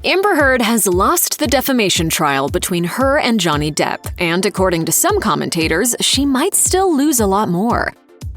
Amber Heard has lost the defamation trial between her and Johnny Depp, and according to some commentators, she might still lose a lot more.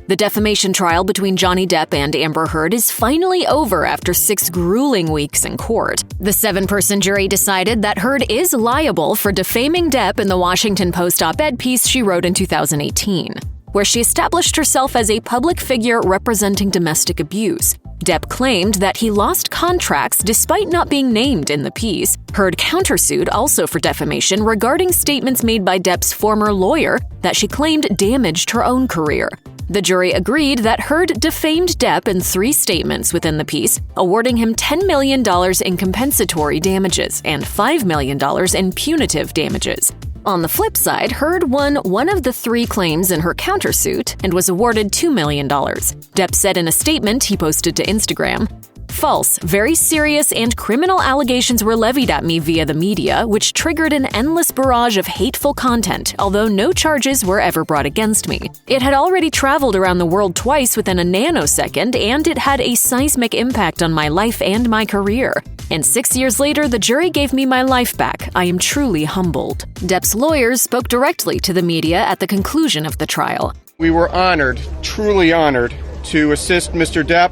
The defamation trial between Johnny Depp and Amber Heard is finally over after 6 grueling weeks in court. The 7-person jury decided that Heard is liable for defaming Depp in the Washington Post op-ed piece she wrote in 2018, where she established herself as a public figure representing domestic abuse. Depp claimed that he lost contracts despite not being named in the piece. Heard countersued also for defamation regarding statements made by Depp's former lawyer that she claimed damaged her own career. The jury agreed that Heard defamed Depp in 3 statements within the piece, awarding him $10 million in compensatory damages and $5 million in punitive damages. On the flip side, Heard won one of the 3 claims in her countersuit and was awarded $2 million. Depp said in a statement he posted to Instagram, "False, very serious and criminal allegations were levied at me via the media, which triggered an endless barrage of hateful content, although no charges were ever brought against me. It had already traveled around the world twice within a nanosecond, and it had a seismic impact on my life and my career. And 6 years later, the jury gave me my life back. I am truly humbled." Depp's lawyers spoke directly to the media at the conclusion of the trial. "We were honored, truly honored, to assist Mr. Depp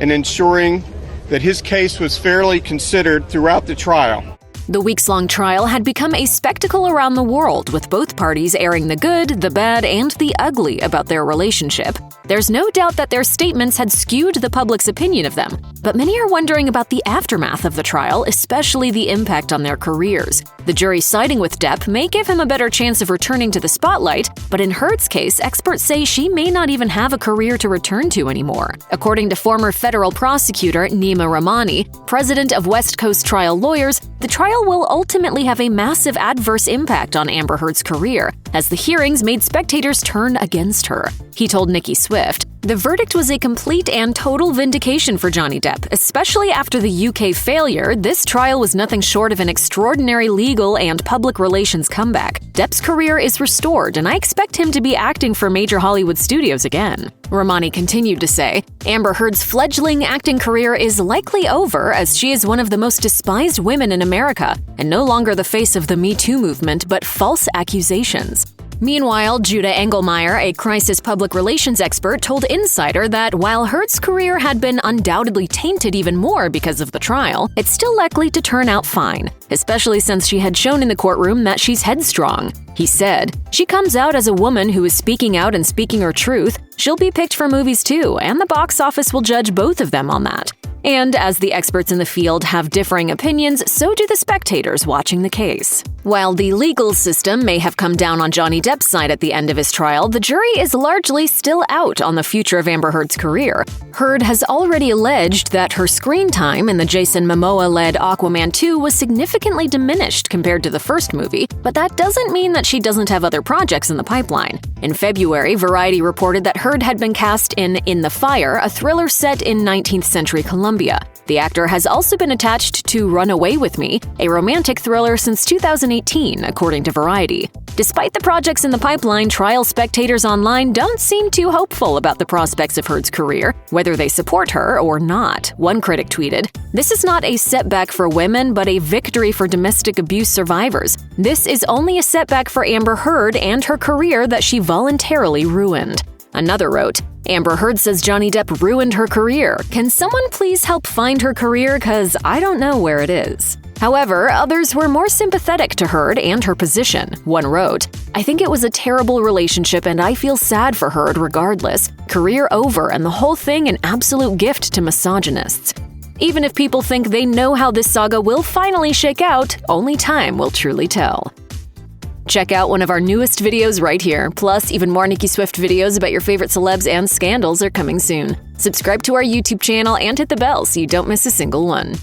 in ensuring that his case was fairly considered throughout the trial." The weeks-long trial had become a spectacle around the world, with both parties airing the good, the bad, and the ugly about their relationship. There's no doubt that their statements had skewed the public's opinion of them, but many are wondering about the aftermath of the trial, especially the impact on their careers. The jury siding with Depp may give him a better chance of returning to the spotlight, but in Heard's case, experts say she may not even have a career to return to anymore. According to former federal prosecutor Neama Rahmani, president of West Coast Trial Lawyers, the trial will ultimately have a massive adverse impact on Amber Heard's career, as the hearings made spectators turn against her. He told Nicki Swift, "The verdict was a complete and total vindication for Johnny Depp, especially after the UK failure. This trial was nothing short of an extraordinary legal and public relations comeback. Depp's career is restored, and I expect him to be acting for major Hollywood studios again." Rahmani continued to say, "Amber Heard's fledgling acting career is likely over, as she is one of the most despised women in America, and no longer the face of the Me Too movement, but false accusations." Meanwhile, Judah Engelmeyer, a crisis public relations expert, told Insider that while Heard's career had been undoubtedly tainted even more because of the trial, it's still likely to turn out fine, especially since she had shown in the courtroom that she's headstrong. He said, "She comes out as a woman who is speaking out and speaking her truth. She'll be picked for movies too, and the box office will judge both of them on that." And as the experts in the field have differing opinions, so do the spectators watching the case. While the legal system may have come down on Johnny Depp's side at the end of his trial, the jury is largely still out on the future of Amber Heard's career. Heard has already alleged that her screen time in the Jason Momoa-led Aquaman 2 was significantly diminished compared to the first movie, but that doesn't mean that she doesn't have other projects in the pipeline. In February, Variety reported that Heard had been cast in the Fire, a thriller set in 19th century Colombia. The actor has also been attached to Run Away With Me, a romantic thriller since 2018, according to Variety. Despite the projects in the pipeline, trial spectators online don't seem too hopeful about the prospects of Heard's career, whether they support her or not. One critic tweeted, "This is not a setback for women, but a victory for domestic abuse survivors. This is only a setback for Amber Heard and her career that she voluntarily ruined." Another wrote, "Amber Heard says Johnny Depp ruined her career. Can someone please help find her career, 'cause I don't know where it is." However, others were more sympathetic to Heard and her position. One wrote, "I think it was a terrible relationship and I feel sad for Heard regardless. Career over and the whole thing an absolute gift to misogynists. Even if people think they know how this saga will finally shake out, only time will truly tell." Check out one of our newest videos right here. Plus, even more Nicki Swift videos about your favorite celebs and scandals are coming soon. Subscribe to our YouTube channel and hit the bell so you don't miss a single one.